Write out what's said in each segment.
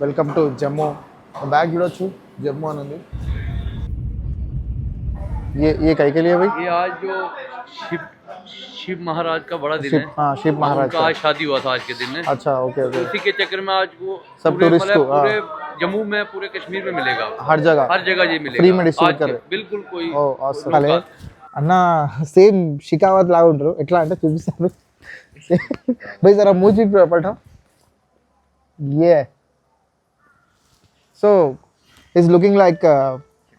Welcome to Jammu. Bag చూడొచ్చు జమ్మూ అని ఉంది. ये कहीं के लिए भाई? ये आज जो शिव महाराज का बड़ा दिन है। हाँ, शिव महाराज का आज शादी हुआ था आज के दिन में। अच्छा, ओके ओके। उसी के चक्कर में आज वो सब टूरिस्ट को पूरे जम्मू में, पूरे कश्मीर में मिलेगा, हर जगह ये मिलेगा फ्री में डिस्ट्रीब्यूट कर रहे. बिल्कुल कोई అలే అన్న సేమ్ షికావత్ లాగా ఉంటారు. ఎట్లా అంటే చూపిస్తాను भाई जरा मुंह चीट पलटा. ये so is looking like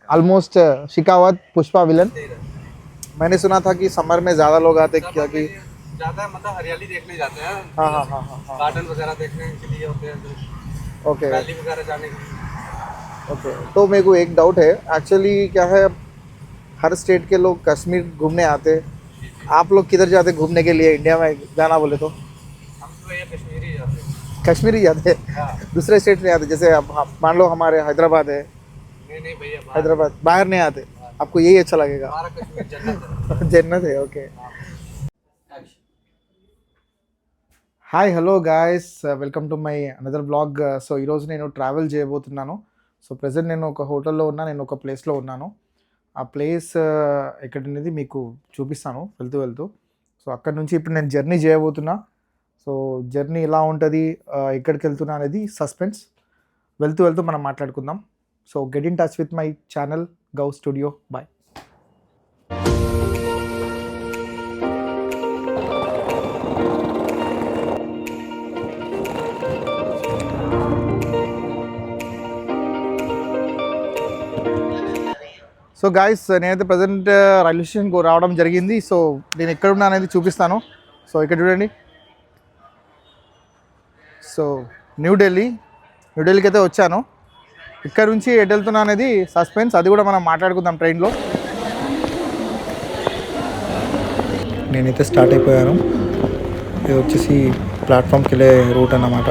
almost Shekhawat Pushpa villain. मैंने सुना था कि समर में ज्यादा लोग आते क्या कि ज्यादा मतलब हरियाली देखने जाते हैं। हाँ हाँ हाँ हाँ गार्डन वगैरह देखने के लिए होते हैं, ओके वैली वगैरह जाने के लिए। ओके. तो मेरे को एक डाउट है एक्चुअली, क्या है हर स्टेट के लोग कश्मीर घूमने आते हैं, आप लोग किधर जाते घूमने के लिए इंडिया में जाना बोले तो? हम तो ये कश्मीरी जाते हैं। कश्मीर ही जाते हैं, दूसरे स्टेट नहीं आते. जैसे अब मान लो हमारे हैदराबाद है, नहीं भैया, हैदराबाद बाहर नहीं आते. आपको यही अच्छा लगेगा? हमारा कश्मीर जन्नत है। जन्नत है. Okay. Hi hello guys, welcome to my another blog. So ఈరోజు నేను ట్రావెల్ చేయబోతున్నాను. సో ప్రజెంట్ నేను ఒక హోటల్లో ఉన్నా, నేను ఒక ప్లేస్లో ఉన్నాను. ఆ ప్లేస్ ఎక్కడనేది మీకు చూపిస్తాను వెళ్తూ వెళ్తూ. సో అక్కడ నుంచి ఇప్పుడు నేను జర్నీ చేయబోతున్నా. సో జర్నీ ఎలా ఉంటుంది, ఎక్కడికి వెళ్తున్నా అనేది సస్పెన్స్. వెళ్తూ వెళ్తూ మనం మాట్లాడుకుందాం. So get in touch with my channel gov studio. Bye. So guys, నేనైతే ప్రజెంట్ రైల్వే స్టేషన్కు రావడం జరిగింది. సో నేను ఎక్కడున్నా అనేది చూపిస్తాను. సో ఇక్కడ చూడండి. సో న్యూఢిల్లీకి అయితే వచ్చాను. ఇక్కడ నుంచి ఎటు వెళ్తున్నా అనేది సస్పెన్స్, అది కూడా మనం మాట్లాడుకుందాం ట్రైన్లో. నేనైతే స్టార్ట్ అయిపోయాను. ఇది వచ్చేసి ప్లాట్ఫామ్కి వెళ్ళే రూట్ అన్నమాట.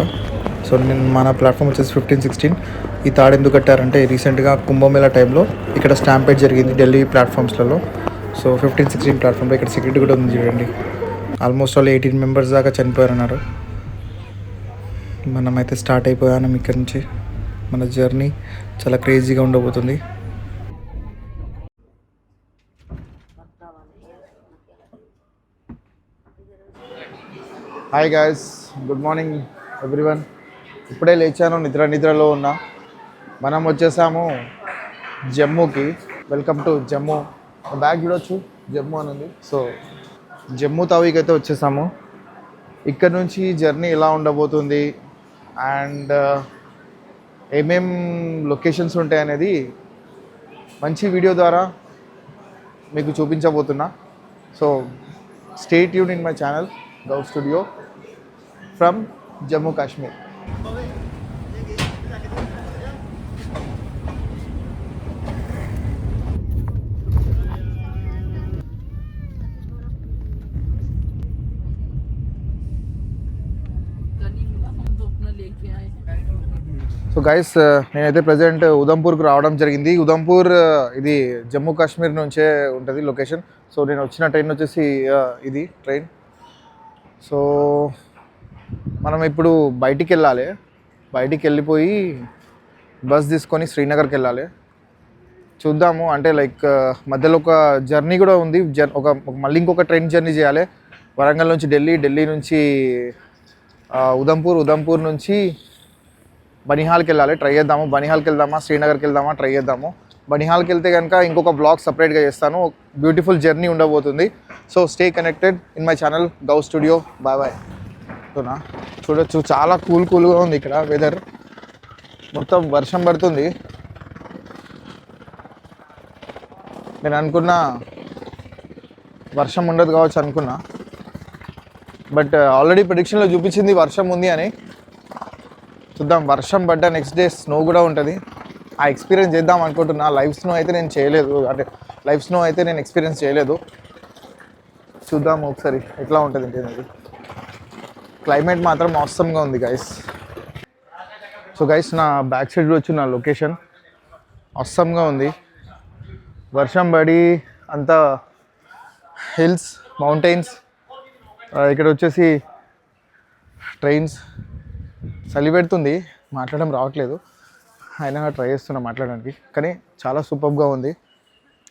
సో నేను మన ప్లాట్ఫామ్ వచ్చేసి 15-16. ఈ తాడు ఎందుకు కట్టారంటే రీసెంట్గా కుంభమేళా టైంలో ఇక్కడ స్టాంపేడ్ జరిగింది ఢిల్లీ ప్లాట్ఫామ్స్లలో. సో 15-16 ప్లాట్ఫామ్లో ఇక్కడ సెక్యూరిటీ కూడా ఉంది చూడండి. ఆల్మోస్ట్ వాళ్ళు 18 మెంబర్స్ దాకా చనిపోయారన్నారు. మనమైతే స్టార్ట్ అయిపోయాను ఇక్కడ నుంచి. మన జర్నీ చాలా క్రేజీగా ఉండబోతుంది. Hi guys, good morning everyone. ఇప్పుడే లేచాను, నిద్రలో ఉన్నా. మనం వచ్చేసాము జమ్మూకి. Welcome to Jammu. బ్యాగ్ చూడొచ్చు జమ్మూ అని ఉంది. సో జమ్మూ తావీకి అయితే వచ్చేసాము. ఇక్కడ నుంచి జర్నీ ఎలా ఉండబోతుంది అండ్ ఏమేం లొకేషన్స్ ఉంటాయి అనేది మంచి వీడియో ద్వారా మీకు చూపించబోతున్నా. So stay tuned in my channel gov studio from Jammu Kashmir. So guys, నేనైతే ప్రజెంట్ ఉదంపూర్కి రావడం జరిగింది. ఉదంపూర్ ఇది జమ్మూ కాశ్మీర్ నుంచే ఉంటుంది లొకేషన్. సో నేను వచ్చిన ట్రైన్ వచ్చేసి ఇది ట్రైన్. సో మనం ఇప్పుడు బయటికి వెళ్ళాలి. బయటికి వెళ్ళిపోయి బస్ తీసుకొని శ్రీనగర్కి వెళ్ళాలి. చూద్దాము, అంటే లైక్ మధ్యలో ఒక జర్నీ కూడా ఉంది. మళ్ళీ ఇంకొక ట్రైన్ జర్నీ చేయాలి. వరంగల్ నుంచి ఢిల్లీ నుంచి ఉదంపూర్ నుంచి బనిహాల్కి వెళ్ళాలి. ట్రై చేద్దాము. బనిహాల్కి వెళ్దామా, శ్రీనగర్కి వెళ్దామా, ట్రై చేద్దాము. బనిహాల్కి వెళ్తే కనుక ఇంకొక బ్లాగ్ సపరేట్గా చేస్తాను. బ్యూటిఫుల్ జర్నీ ఉండబోతుంది. So stay connected in my channel gov studio. Bye bye. చూడొచ్చు, చాలా కూల్గా ఉంది ఇక్కడ వెదర్. మొత్తం వర్షం పడుతుంది. నేను అనుకున్నా వర్షం ఉండదు కావచ్చు అనుకున్నా, బట్ ఆల్రెడీ ప్రిడిక్షన్లో చూపించింది వర్షం ఉంది అని. చూద్దాం. వర్షం పడ్డ నెక్స్ట్ డే స్నో కూడా ఉంటుంది. ఆ ఎక్స్పీరియన్స్ చేద్దాం అనుకుంటున్నా. లైవ్ స్నో అయితే నేను చేయలేదు, అంటే లైవ్ స్నో అయితే నేను ఎక్స్పీరియన్స్ చేయలేదు. చూద్దాం ఒకసారి ఎట్లా ఉంటుంది అనేది. క్లైమేట్ మాత్రం అవసరంగా ఉంది గైస్. సో గైస్, నా బ్యాక్ సైడ్ వచ్చి నా లొకేషన్ అవసరంగా ఉంది. వర్షం పడి అంతా హిల్స్, మౌంటైన్స్, ఇక్కడ వచ్చేసి ట్రైన్స్. చలి పెడుతుంది, మాట్లాడడం రావట్లేదు, అయినా ట్రై చేస్తున్నా మాట్లాడడానికి. కానీ చాలా సూపర్గా ఉంది.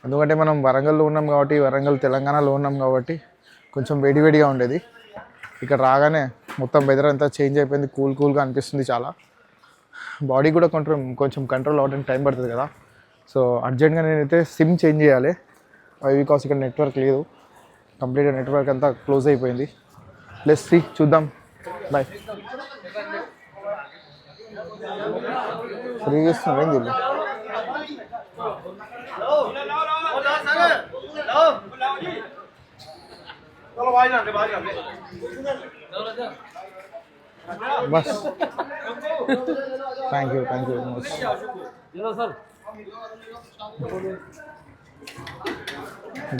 ఎందుకంటే మనం వరంగల్లో ఉన్నాం కాబట్టి, వరంగల్ తెలంగాణలో ఉన్నాం కాబట్టి కొంచెం వేడివేడిగా ఉండేది. ఇక్కడ రాగానే మొత్తం వెదర్ అంతా చేంజ్ అయిపోయింది, కూల్గా అనిపిస్తుంది. చాలా బాడీ కూడా కొంచెం కంట్రోల్ అవ్వడానికి టైం పడుతుంది కదా. సో అర్జెంట్గా నేనైతే సిమ్ చేంజ్ చేయాలి, బికాస్ ఇక్కడ నెట్వర్క్ లేదు, కంప్లీట్గా నెట్వర్క్ అంతా క్లోజ్ అయిపోయింది. లెట్స్ సీ, చూద్దాం. బాయ్. ఫ్రీ చేస్తున్నారు ఏంది వీళ్ళు? Bus thank you very much.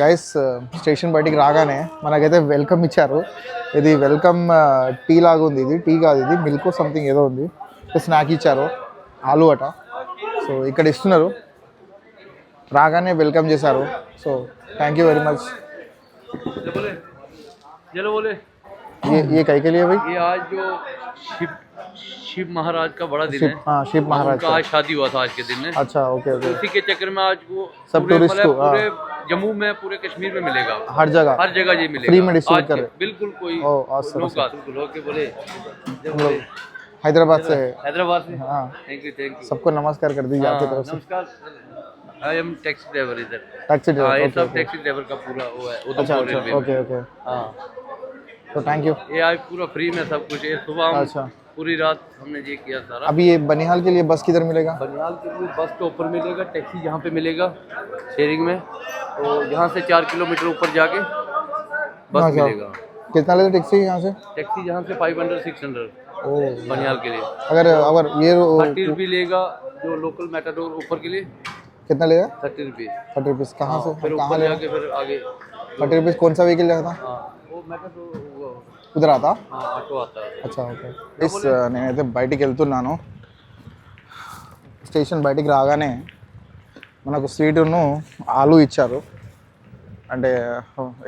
Guys station బయటికి రాగానే మనకైతే వెల్కమ్ ఇచ్చారు. ఇది వెల్కమ్ టీ లాగా ఉంది. ఇది టీ కాదు, ఇది మిల్క్ సంథింగ్ ఏదో ఉంది. స్నాక్ ఇచ్చారు, ఆలు అట. సో ఇక్కడ ఇస్తున్నారు, రాగానే వెల్కమ్ చేశారు. So thank you very much. ये कई के लिए भाई? ये आज जो शिव महाराज का बड़ा दिन है। हाँ, शिव महाराज का आज शादी हुआ था आज के दिन में। अच्छा, ओके ओके. उसी के चक्कर में आज वो सब टूरिस्ट को पूरे जम्मू में, पूरे कश्मीर में मिलेगा, हर जगह ये मिलेगा फ्री में डिस्ट्रीब्यूट कर रहे. बिल्कुल कोई लोग के बोले हैदराबाद से. हाँ, थैंक यू सबको नमस्कार कर दीजिए आपकी तरफ से. नमस्कार. आई एम टैक्सी ड्राइवर इधर. टैक्सी ड्राइवर, ये सब टैक्सी ड्राइवर का पूरा वो है उधमपुर रेलवे. Okay okay. हाँ, तो थैंक यू. ये आज पूरा फ्री में सब कुछ है. सुबह अच्छा, पूरी रात हमने ये किया सारा. अभी ये बनिहाल के लिए बस किधर मिलेगा? बनिहाल के लिए बस के ऊपर मिलेगा, टैक्सी यहाँ पे मिलेगा शेयरिंग में. तो यहाँ से 4 किलोमीटर ऊपर जाके बस मिलेगा. कितना लेते टैक्सी यहाँ से? टैक्सी यहाँ से 500-600 बनिहाल के लिए. अगर ये 30 रुपये लेगा जो लोकल मेटाडोर ऊपर के लिए. कितना लेगा? 30 रुपये. 30 रुपीज़. कहाँ से फिर कहाँ ऊपर ले? जाके फिर आगे 30 रुपीज़ कौन सा व्हीकल लेगा था? वो मेटाडोर उधर आता. ఆటో आता है. అచ్చా, ఓకే. ప్లీజ్ నేనైతే బయటికి వెళ్తున్నాను. స్టేషన్ బయటికి రాగానే మనకు స్వీటును ఆలు ఇచ్చారు. అంటే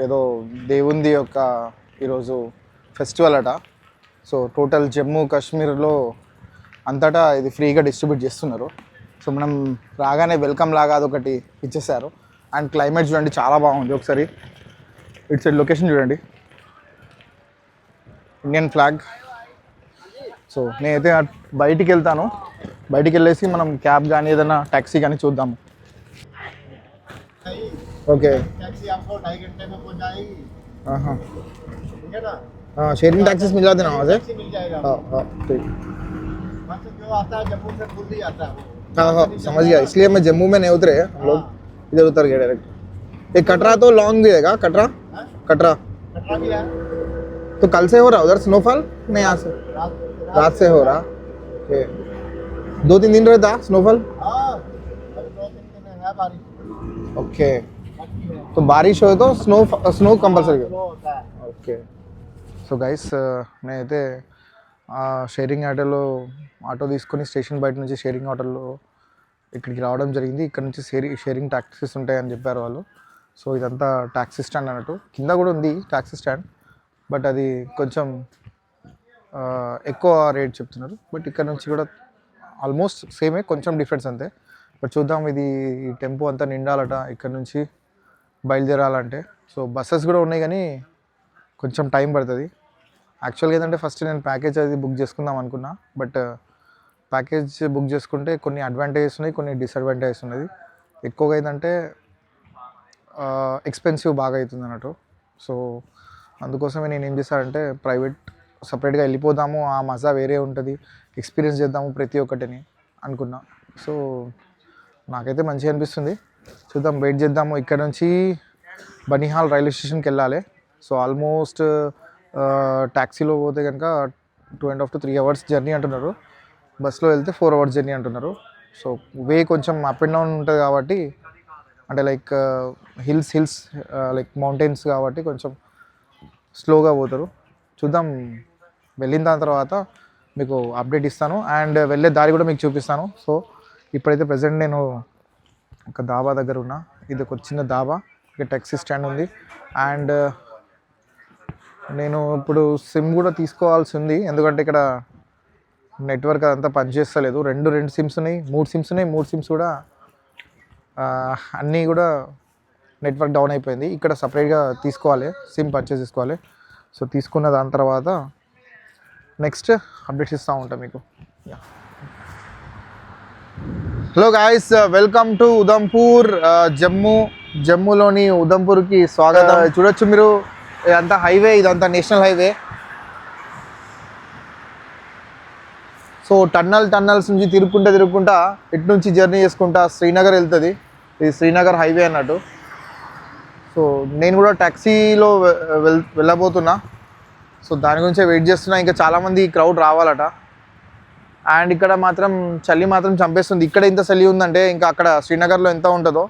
ఏదో దేవుంది యొక్క ఈరోజు ఫెస్టివల్ అట. సో టోటల్ జమ్మూ కాశ్మీర్లో అంతటా ఇది ఫ్రీగా డిస్ట్రిబ్యూట్ చేస్తున్నారు. సో మనం రాగానే వెల్కమ్ లాగా అదొకటి ఇచ్చేసారు. అండ్ క్లైమేట్ చూడండి, చాలా బాగుంది. ఒకసారి ఇటు సైడ్ లొకేషన్ చూడండి, ఇండియన్ ఫ్లాగ్. సో నేనైతే బయటికి వెళ్తాను, బయటికి వెళ్ళేసి మనం క్యాబ్ కానీ ఏదైనా ట్యాక్సీ కానీ చూద్దాము. ఓకే. टैक्सी आपको 2.5 घंटे में पहुंच जाएगी. हाँ, ठीक है ना? शेयरिंग टैक्सीज मिल जाते हैं वहाँ से. टैक्सी मिल जाएगा. हाँ हाँ, ठीक. वहाँ से जो आता है जम्मू से दिल्ली आता है. हाँ हाँ, समझ गया. इसलिए मैं जम्मू में नहीं उतरे, हम लोग इधर उतर गए डायरेक्ट. ये कटरा तो लॉन्ग भी है, कटरा कटरा कटरा भी है. तो कल से हो रहा उधर स्नोफॉल? नहीं, यहाँ से रात से हो रहा. ओके, 2-3 दिन रहता स्नोफॉल. हाँ, 2-3 दिन है बारिश. ओके, तो बारिश हो तो स्नो कंपल्सरी. वो होता है. ఓకే. సో గైస్, నేనైతే షేరింగ్ ఆటో తీసుకొని స్టేషన్ బయట నుంచి షేరింగ్ ఆటోలో ఇక్కడికి రావడం జరిగింది. ఇక్కడ నుంచి షేరింగ్ ట్యాక్సీస్ ఉంటాయని చెప్పారు వాళ్ళు. సో ఇదంతా ట్యాక్సీ స్టాండ్ అన్నట్టు. కింద కూడా ఉంది ట్యాక్సీ స్టాండ్, బట్ అది కొంచెం ఎక్కువ రేట్ చెప్తున్నారు. బట్ ఇక్కడ నుంచి కూడా ఆల్మోస్ట్ సేమే, కొంచెం డిఫరెన్స్ అంతే. బట్ చూద్దాం, ఇది టెంపో అంతా నిండాలట ఇక్కడ నుంచి బయలుదేరాలంటే. సో బస్సెస్ కూడా ఉన్నాయి కానీ కొంచెం టైం పడుతుంది. యాక్చువల్గా ఏంటంటే ఫస్ట్ నేను ప్యాకేజ్ అది బుక్ చేసుకుందాం అనుకున్నా, బట్ ప్యాకేజ్ బుక్ చేసుకుంటే కొన్ని అడ్వాంటేజెస్ ఉన్నాయి, కొన్ని డిసడ్వాంటేజెస్ ఉన్నది. ఎక్కువగా ఏంటంటే ఎక్స్పెన్సివ్ బాగా అవుతుంది అన్నట్టు. సో అందుకోసమే నేను ఏం చేశానంటే ప్రైవేట్ సపరేట్గా వెళ్ళిపోదాము, ఆ మజా వేరే ఉంటుంది, ఎక్స్పీరియన్స్ చేద్దాము ప్రతి ఒక్కటిని అనుకున్నా. సో నాకైతే మంచిగా అనిపిస్తుంది. చూద్దాం, వెయిట్ చేద్దాము. ఇక్కడ నుంచి బనిహాల్ రైల్వే స్టేషన్కి వెళ్ళాలి. సో ఆల్మోస్ట్ ట్యాక్సీలో పోతే కనుక 2.5 to 3 hours జర్నీ అంటున్నారు. బస్లో వెళ్తే 4 hours జర్నీ అంటున్నారు. సో వే కొంచెం అప్ అండ్ డౌన్ ఉంటుంది కాబట్టి, అంటే లైక్ హిల్స్ లైక్ మౌంటైన్స్ కాబట్టి కొంచెం స్లోగా పోతారు. చూద్దాం, వెళ్ళిన దాని తర్వాత మీకు అప్డేట్ ఇస్తాను అండ్ వెళ్ళే దారి కూడా మీకు చూపిస్తాను. సో ఇప్పుడైతే ప్రజెంట్ నేను ఒక దాబా దగ్గర ఉన్నా. ఇది ఒక చిన్న దాబా, ఇక్కడ ట్యాక్సీ స్టాండ్ ఉంది. అండ్ నేను ఇప్పుడు సిమ్ కూడా తీసుకోవాల్సి ఉంది, ఎందుకంటే ఇక్కడ నెట్వర్క్ అదంతా పనిచేస్తలేదు. రెండు సిమ్స్ ఉన్నాయి, 3 సిమ్స్ ఉన్నాయి. 3 సిమ్స్ కూడా అన్నీ కూడా నెట్వర్క్ డౌన్ అయిపోయింది. ఇక్కడ సపరేట్గా తీసుకోవాలి, సిమ్ పర్చేస్ చేసుకోవాలి. సో తీసుకున్న దాని తర్వాత నెక్స్ట్ అప్డేట్స్ ఇస్తూ ఉంటాం మీకు. Hello guys, welcome to Udhampur జమ్మూలోని ఉదంపూర్కి స్వాగతం. చూడొచ్చు మీరు, ఇదంతా హైవే, ఇదంతా నేషనల్ హైవే. సో టన్నల్స్ నుంచి తిరుగుకుంటా ఇటు నుంచి జర్నీ చేసుకుంటా శ్రీనగర్ వెళ్తుంది. ఇది శ్రీనగర్ హైవే అన్నట్టు. సో నేను కూడా ట్యాక్సీలో వెళ్ళబోతున్నా. సో దాని గురించే వెయిట్ చేస్తున్నా. ఇంకా చాలామంది క్రౌడ్ రావాలట. అండ్ ఇక్కడ మాత్రం చలి మాత్రం చంపేస్తుంది. ఇక్కడ ఎంత చలి ఉందంటే ఇంకా అక్కడ శ్రీనగర్లో ఎంత ఉంటుందో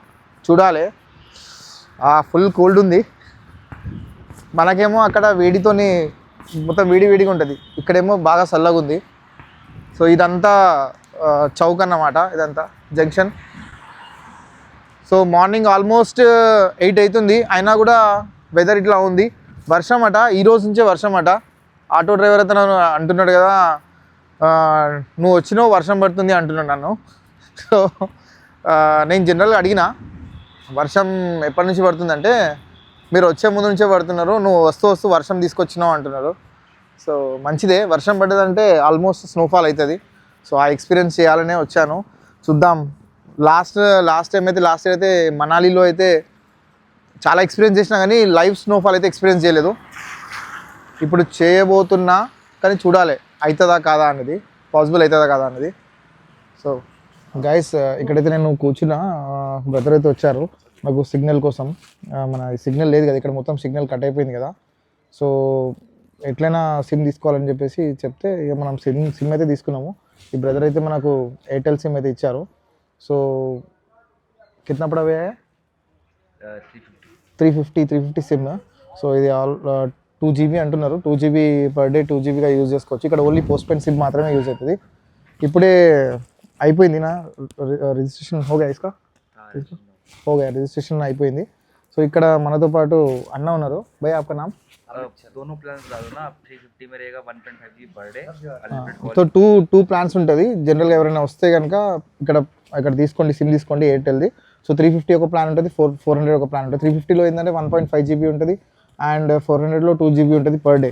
చూడాలి. ఫుల్ కోల్డ్ ఉంది. మనకేమో అక్కడ వేడితోని మొత్తం వేడిగా ఉంటుంది, ఇక్కడేమో బాగా చల్లగా ఉంది. సో ఇదంతా చౌక్ అన్నమాట, ఇదంతా జంక్షన్. సో మార్నింగ్ ఆల్మోస్ట్ 8 అవుతుంది, అయినా కూడా వెదర్ ఇట్లా ఉంది. వర్షం అట, ఈరోజు నుంచే వర్షం అట. ఆటో డ్రైవర్ అతను అంటున్నాడు కదా, నువ్వు వచ్చినావు వర్షం పడుతుంది అంటున్నాడు నన్ను. సో నేను జనరల్గా అడిగిన, వర్షం ఎప్పటి నుంచి పడుతుందంటే, మీరు వచ్చే ముందు నుంచే పడుతున్నారు, నువ్వు వస్తూ వర్షం తీసుకొచ్చినావు అంటున్నారు. సో మంచిదే, వర్షం పడ్డదంటే ఆల్మోస్ట్ స్నోఫాల్ అవుతుంది. సో ఆ ఎక్స్పీరియన్స్ చేయాలనే వచ్చాను. చూద్దాం. లాస్ట్ ఇయర్ అయితే మనాలిలో అయితే చాలా ఎక్స్పీరియన్స్ చేసినా కానీ లైవ్ స్నోఫాల్ అయితే ఎక్స్పీరియన్స్ చేయలేదు. ఇప్పుడు చేయబోతున్నా, కానీ చూడాలి అవుతుందా కాదా అనేది, పాసిబుల్ అవుతుందా కాదా అనేది. సో గైస్, ఇక్కడైతే నేను కూర్చున్నా. బ్రదర్ అయితే వచ్చారు నాకు సిగ్నల్ కోసం. మన సిగ్నల్ లేదు కదా ఇక్కడ, మొత్తం సిగ్నల్ కట్ అయిపోయింది కదా. సో ఎట్లయినా సిమ్ తీసుకోవాలని చెప్పేసి చెప్తే ఇక మనం సిమ్ అయితే తీసుకున్నాము. ఈ బ్రదర్ అయితే మనకు ఎయిర్టెల్ సిమ్ అయితే ఇచ్చారు. సో కిतना पड़ा हुआ है? 350 సిమ్. సో ఇది 2 GB అంటున్నారు. 2 GB పర్ డే 2 GBగా యూజ్ చేసుకోవచ్చు. ఇక్కడ ఓన్లీ పోస్ట్ పెయిడ్ సిమ్ మాత్రమే యూజ్ అవుతుంది. ఇప్పుడే అయిపోయింది నా రిజిస్ట్రేషన్. హోగా ఇస్కా హోగా రిజిస్ట్రేషన్ అయిపోయింది. సో ఇక్కడ మనతో పాటు అన్న ఉన్నారు. భయ్ ఆప్కా నామ్? दोनों प्लान्स डालो ना, 350 में रहेगा 1.5 GB per day. So two plans ఉంటుంది. జనరల్గా ఎవరైనా వస్తే కనుక ఇక్కడ తీసుకోండి, సిమ్ తీసుకోండి ఎయిర్టెల్ది. సో 350 ఒక ప్లాన్ ఉంటుంది, 400 ఒక ప్లాన్ ఉంటుంది. 350లో ఏంటంటే 1.5 GB ఉంటుంది, అండ్ 400లో 2 GB ఉంటుంది పర్ డే.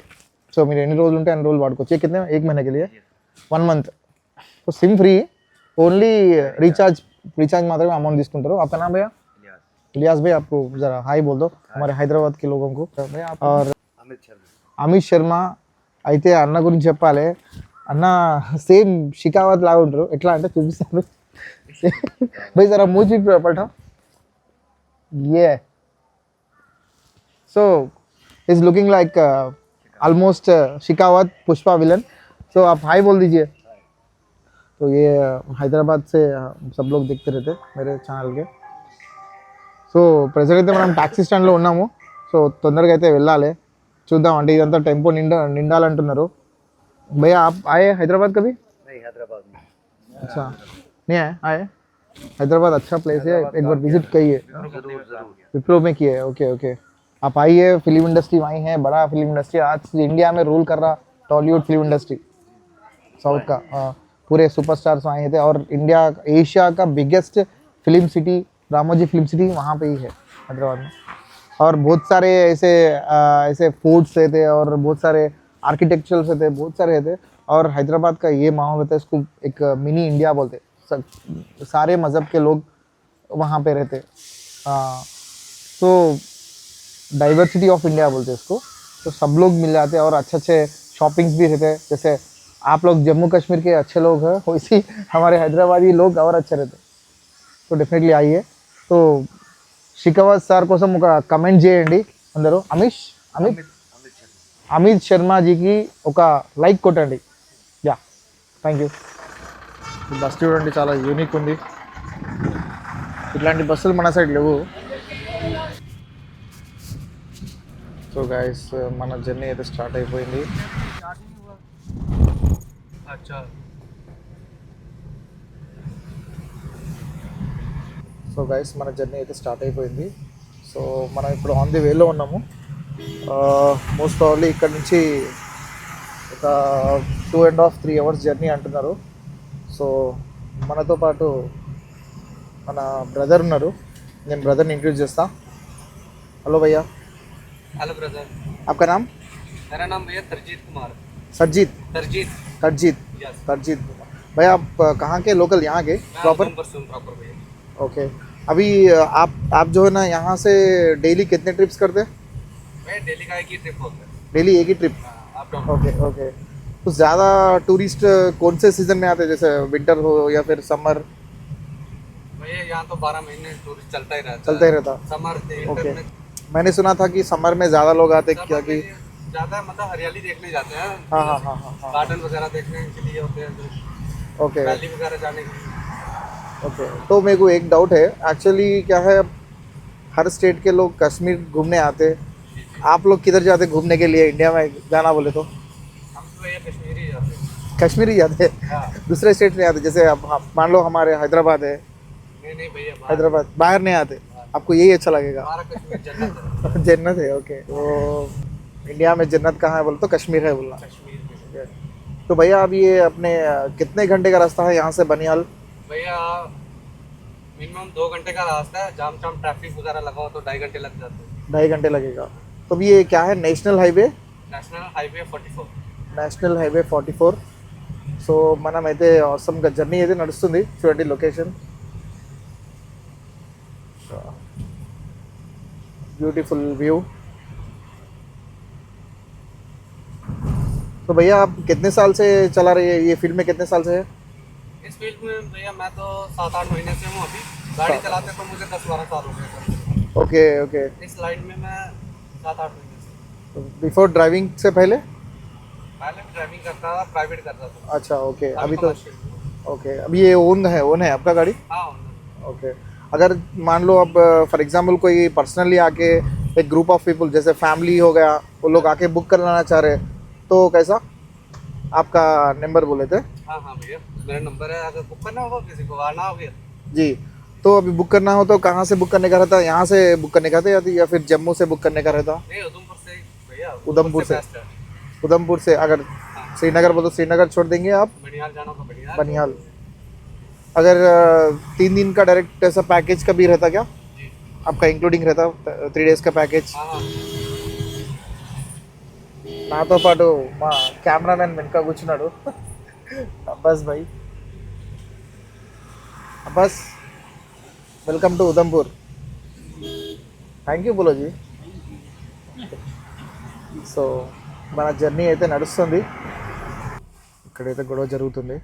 సో మీరు ఎన్ని రోజులు ఉంటే అన్ని రోజులు వాడుకోవచ్చు. కిतने एक महीने के लिए 1 month. So SIM free, only recharge మాత్రమే అమౌంట్ తీసుకుంటారు. आपका नाम भैया? इलियास भाई, आपको जरा हाई बोल दो हमारे हैदराबाद के लोगों को. और అమిత్ శర్మ అయితే అన్న గురించి చెప్పాలి. అన్న సేమ్ షికావత్ లాగా ఉంటారు. ఎట్లా అంటే చూపిస్తారు. भाई जरा मुझ भी पलटा ये. So is looking like almost Shekhawat Pushpa villain. So आप हाई बोल दीजिए. तो ये हैदराबाद से सब लोग देखते रहते मेरे ఛానల్ के. సో ప్రెజెంట్ అయితే మనం టాక్సీ స్టాండ్లో ఉన్నాము. సో తొందరగా అయితే వెళ్ళాలి. చూద్దాం, అంటే ఇదంతా టెంపో నిండాలంటున్నారు. భయ్యా आप आए हैदराबाद कभी? नहीं, हैदराबाद में. अच्छा नहीं आए? हैदराबाद अच्छा प्लेस है, एक बार विजिट करिए. विप्रो में किए? ओके. आप आइए, फिल्म इंडस्ट्री वहीं है, बड़ा फिल्म इंडस्ट्री. आज इंडिया में रूल कर रहा टॉलीवुड फिल्म इंडस्ट्री, साउथ का. पूरे सुपरस्टार्स वहीं थे. और एशिया का biggest film city, Ramoji film city वहाँ पे ही है हैदराबाद में. और बहुत सारे ऐसे फोर्ट्स थे और बहुत सारे आर्किटेक्चर्स थे, बहुत सारे थे. और हैदराबाद का ये माहौल होता है, इसको एक मिनी इंडिया बोलते. सारे मज़हब के लोग वहाँ पे रहते. तो डाइवर्सिटी ऑफ इंडिया बोलते हैं इसको. तो सब लोग मिल जाते हैं और अच्छे शॉपिंग्स भी रहते हैं. जैसे आप लोग जम्मू कश्मीर के अच्छे लोग हैं, वैसे हमारे हैदराबादी लोग और अच्छे रहते. तो डेफिनेटली आइए. तो షికావత్ సార్ కోసం ఒక కమెంట్ చేయండి అందరూ. అమిత్ శర్మాజీకి ఒక లైక్ కొట్టండి. Yeah, thank you. బస్ చూడండి, చాలా యూనిక్ ఉంది. ఇట్లాంటి బస్సులు మన సైడ్ లేవు. సో గైస్, మన జర్నీ అయితే స్టార్ట్ అయిపోయింది. సో గైస్, మన జర్నీ అయితే స్టార్ట్ అయిపోయింది. సో మనం ఇప్పుడు ఆన్ ది వేలో ఉన్నాము. మోస్ట్ ప్రాబబ్లీ ఇక్కడ నుంచి ఒక 2.5-3 అవర్స్ జర్నీ అంటున్నారు. సో మనతో పాటు మన బ్రదర్ ఉన్నారు. నేను బ్రదర్ని ఇంట్రడ్యూస్ చేస్తా. హలో భయ్యా. हेलो ब्रदर, आपका नाम? मेरा नाम भैया तरजीत कुमार. सरजीत. तरजीत. तरजीत. यस. तरजीत भैया, आप कहाँ के? लोकल यहाँ के प्रॉपर? प्रॉपर भैया. ओके. अभी आप जो है ना यहाँ से डेली कितने ट्रिप्स करते हैं? मैं डेली का एक ही ट्रिप होता है. डेली एक ही ट्रिप? आप डाउन. Okay okay. तो ज़्यादा टूरिस्ट कौन से सीज़न में आते हैं, जैसे विंटर हो या फिर समर? भैया यहाँ तो 12 महीने टूरिस्ट चलता ही रहता. चलता ही रहता. Summer okay. मैंने सुना था कि समर में ज़्यादा लोग आते क्या कि? ज़्यादा मतलब हरियाली देखने जाते हैं. हाँ हाँ हाँ हाँ हाँ. गार्डन वगैरह देखने के लिए होते हैं. ओके वैली वगैरह जाने के लिए. ओके. तो मेरे को एक डाउट है एक्चुअली, क्या है, हर स्टेट के लोग कश्मीर घूमने आते हैं. आप लोग किधर जाते घूमने के लिए इंडिया में जाना बोले तो? हम तो भैया कश्मीरी जाते हैं. कश्मीर ही जाते हैं, हाँ. दूसरे स्टेट नहीं आते. जैसे अब मान लो हमारे हैदराबाद है, नहीं भैया हैदराबाद बाहर नहीं आते. आपको यही अच्छा लगेगा? हमारा कश्मीर जन्नत है. जन्नत है. ओके. तो इंडिया में जन्नत कहाँ है बोले तो कश्मीर है बोलना. कश्मीर में तो भैया अब ये अपने कितने घंटे का रास्ता है यहाँ से बनिहाल? भैया मिनिमम 2 घंटे का रास्ता है. जाम ट्रैफिक वगैरह लगाओ तो 2.5 घंटे लग जाते हैं. 2.5 घंटे लगेगा. तो अब ये क्या है, national highway? National highway 44. National highway 44. So మనం అయితే అవసరంగా జర్నీ అయితే నడుస్తుంది. చూడండి లొకేషన్, ब्यूटीफुल व्यू. तो भैया आप कितने साल से चला रही है ये फील्ड में, कितने साल से है? इस फील्ड में भैया मैं तो 7-8 महीने से हूँ. अभी गाड़ी चलाते तो मुझे 10-12 साल हो गए. Okay okay. इस लाइन में मैं 7-8 महीने से. तो बिफोर ड्राइविंग से पहले? पहले भी ड्राइविंग करता था, प्राइवेट करता था. अच्छा ओके. अभी तो commercial. ओके. अभी ये ओन है आपका गाड़ी? हाँ. ओके. अगर मान लो अब फॉर एग्जांपल कोई पर्सनली आके एक ग्रुप ऑफ पीपल जैसे फैमिली हो गया, वो लोग आके बुक करना चाह रहे तो कैसा? आपका नंबर बोले थे? हाँ भैया मेरा नंबर है. अगर बुक करना होगा किसी को आना हो गया जी, तो अभी बुक करना हो तो कहाँ से बुक करने का रहता? यहाँ से बुक करने का रहता या फिर जम्मू से बुक करने का रहता? नहीं उधमपुर से भैया. उधमपुर से. best है. उधमपुर से अगर श्रीनगर बोलो तो श्रीनगर छोड़ देंगे आप? बनिहाल जाना होगा बनिहाल. बनिहाल. अगर 3 दिन का डायरेक्ट ऐसा पैकेज का भी रहता क्या जी. आपका, इंक्लूडिंग रहता 3 days का पैकेज? हाँ. నాతో పాటు మా కెమెరామెన్ వెనక కూర్చున్నాడు అబ్బాస్ భాయ్. Abbas, welcome to Udhampur. Thank you బోలోజీ. సో మన జర్నీ అయితే నడుస్తుంది. ఇక్కడైతే గొడవ జరుగుతుంది.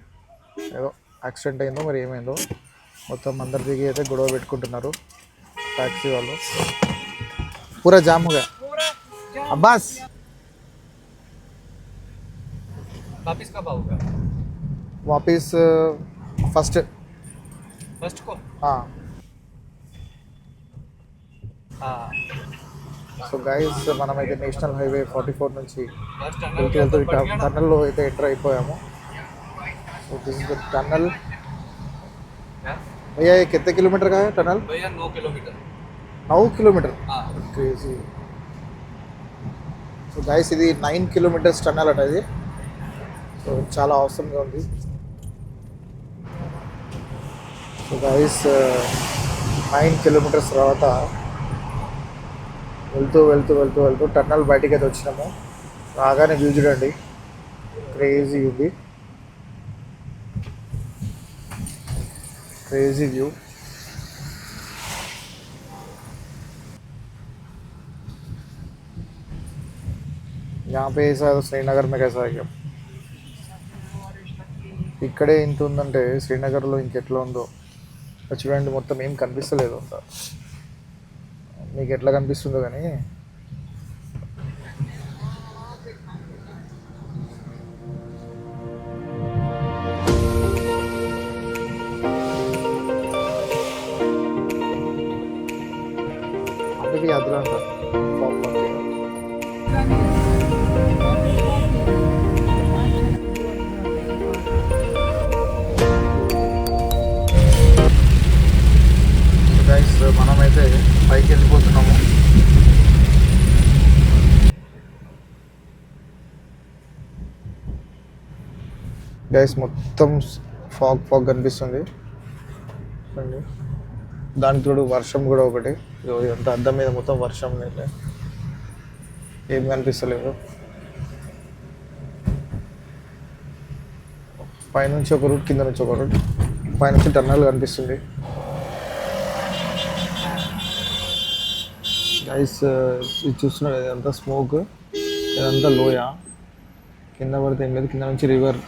ఏదో యాక్సిడెంట్ అయిందో మరి ఏమైందో, మొత్తం అందరి దిగి అయితే గొడవ పెట్టుకుంటున్నారు टैक्सी वालों. पूरा जाम हो गया. अब्बास वापिस कब आओगे? वापिस फर्स्ट को. हाँ. సో గైస్ మనమైతే నేషనల్ హైవే 44 నుంచి వెళ్తూ టన్నల్లో అయితే ఎంటర్ అయిపోయాము. So this is the tunnel. भैया ये कितने किलोमीटर का है टनल? भैया 9 किलोमीटर. 9 किलोमीटर? हाँ. क्रेजी. సో గైస్ ఇది 9 కిలోమీటర్స్ టన్నల్ అట ఇది. సో చాలా అవసరంగా ఉంది. సో గైస్ 9 కిలోమీటర్స్ తర్వాత వెళ్తూ వెళ్తూ వెళ్తూ వెళ్తూ టన్నల్ బయటికి అయితే వచ్చినాము. రాగానే వ్యూ చూడండి, క్రేజీ ఉంది. Crazy view. यहाँ पे ऐसा तो श्रीनगर में कैसा है क्या? ఇక్కడే ఇంత ఉందంటే శ్రీనగర్లో ఇంకెట్లా ఉందో చూడండి. మొత్తం ఏం కనిపిస్తలేదు అంత. మీకు ఎట్లా కనిపిస్తుందో కానీ भी याद रहा था. గైస్ మనమైతే పైకి వెళ్ళిపోతున్నాము. గైస్ మొత్తం ఫాగ్ ఫాగ్ కనిపిస్తుంది. చూడండి, దానికి తోడు వర్షం కూడా ఒకటి. ఎంత అద్దం మీద మొత్తం వర్షం అయితే ఏం కనిపిస్తలేదు. పైనుంచి ఒక రూట్, కింద నుంచి ఒక రూట్. పైనుంచి టన్నల్ కనిపిస్తుంది. గైస్ ఇది చూస్తున్నారు, ఇదంతా స్మోక్, ఇదంతా లోయ. కింద పడితే ఏం లేదు, కింద నుంచి రివర్,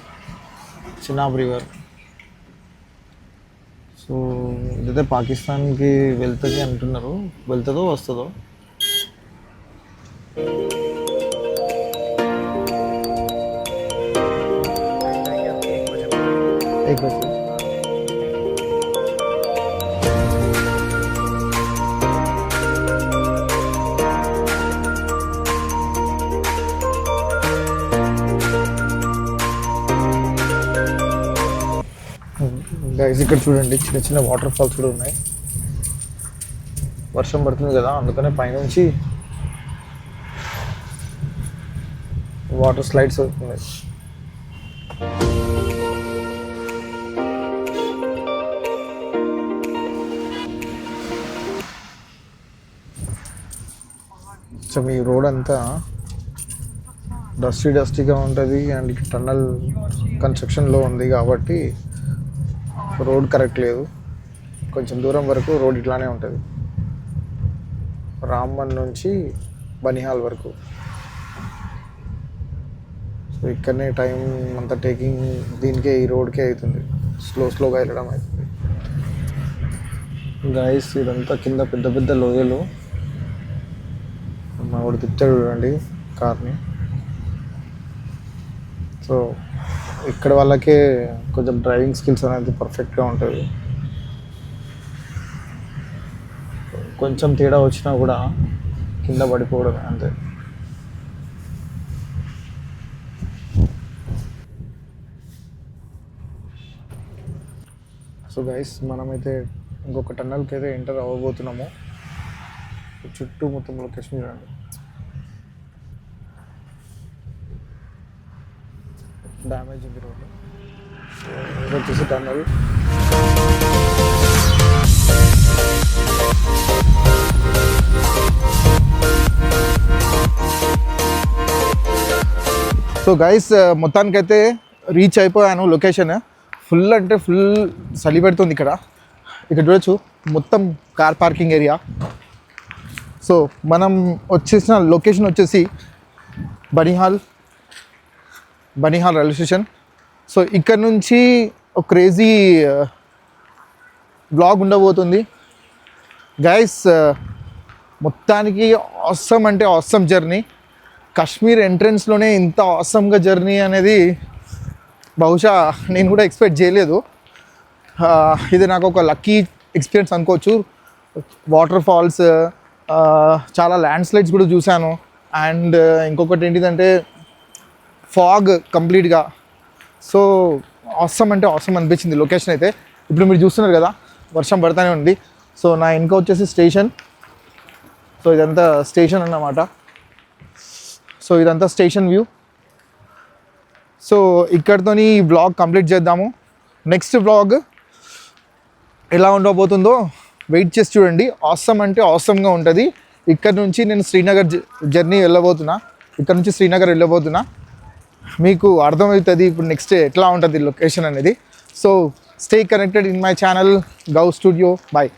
చినాబ్ రివర్. సో ఇదైతే పాకిస్తాన్కి వెళ్తుంది అంటున్నారు. వెళ్తుందో వస్తుందో. గైస్ ఇక్కడ చూడండి, చిన్న చిన్న వాటర్ ఫాల్స్ కూడా ఉన్నాయి. వర్షం పడుతుంది కదా, అందుకనే పైనుంచి వాటర్ స్లైడ్స్ అవుతున్నాయి. సో ఈ రోడ్ అంతా డస్టీగా ఉంటుంది. అండ్ టన్నల్ కన్స్ట్రక్షన్లో ఉంది కాబట్టి రోడ్ కరెక్ట్ లేదు. కొంచెం దూరం వరకు రోడ్ ఇట్లానే ఉంటుంది, రామ్మన్ నుంచి బనిహాల్ వరకు. సో ఇక్కడనే టైం అంతా టేకింగ్ దీనికే, ఈ రోడ్కే అవుతుంది. స్లోగా వెళ్ళడం అవుతుంది. గైస్ ఇదంతా కింద పెద్ద పెద్ద లోయలు. మా వాడు తిట్టాడు చూడండి కార్ని. సో ఇక్కడ వాళ్ళకే కొంచెం డ్రైవింగ్ స్కిల్స్ అనేది పర్ఫెక్ట్గా ఉంటుంది. కొంచెం తేడా వచ్చినా కూడా కింద పడిపోవడం అంతే. సో గైస్ మనమైతే ఇంకొక టన్నల్కి అయితే ఎంటర్ అవ్వబోతున్నాము. చుట్టూ మొత్తం లొకేషన్ చూడండి. డ్యామేజ్ ఉంది రోడ్డు. సో ఇది వచ్చేసి టన్నల్. సో గైస్ మొత్తానికైతే రీచ్ అయిపోయాను లొకేషన్. ఫుల్ అంటే ఫుల్ చలి పెడుతుంది ఇక్కడ. ఇక్కడ చూడొచ్చు మొత్తం కార్ పార్కింగ్ ఏరియా. సో మనం వచ్చేసిన లొకేషన్ వచ్చేసి బనిహాల్ రైల్వే స్టేషన్. సో ఇక్కడ నుంచి ఒక క్రేజీ బ్లాగ్ ఉండబోతుంది గైస్. మొత్తానికి ఆసమ్ అంటే ఆసమ్ జర్నీ. కాశ్మీర్ ఎంట్రన్స్లోనే ఇంత ఆసమ్గా జర్నీ అనేది బహుశా నేను కూడా ఎక్స్పెక్ట్ చేయలేదు. ఇది నాకు ఒక లక్కీ ఎక్స్పీరియన్స్ అనుకోవచ్చు. వాటర్ ఫాల్స్, చాలా ల్యాండ్ స్లైడ్స్ కూడా చూశాను. అండ్ ఇంకొకటి ఏంటిదంటే ఫాగ్ కంప్లీట్గా. సో ఆసమ్ అంటే ఆసమ్ అనిపించింది లొకేషన్ అయితే. ఇప్పుడు మీరు చూస్తున్నారు కదా, వర్షం పడుతూనే ఉంది. సో నా వెనక వచ్చేసి స్టేషన్. సో ఇదంతా స్టేషన్ అన్నమాట. సో ఇదంతా స్టేషన్ వ్యూ. సో ఇక్కడితో ఈ బ్లాగ్ కంప్లీట్ చేద్దాము. నెక్స్ట్ బ్లాగ్ ఎలా ఉండబోతుందో వెయిట్ చేసి చూడండి. ఆసమ్ అంటే ఆసమ్గా ఉంటుంది. ఇక్కడ నుంచి నేను శ్రీనగర్ జర్నీ ఇక్కడ నుంచి శ్రీనగర్ వెళ్ళబోతున్నా. మీకు అర్థమవుతుంది ఇప్పుడు నెక్స్ట్ ఎట్లా ఉంటుంది లొకేషన్ అనేది. So stay connected in my channel gov studio. Bye.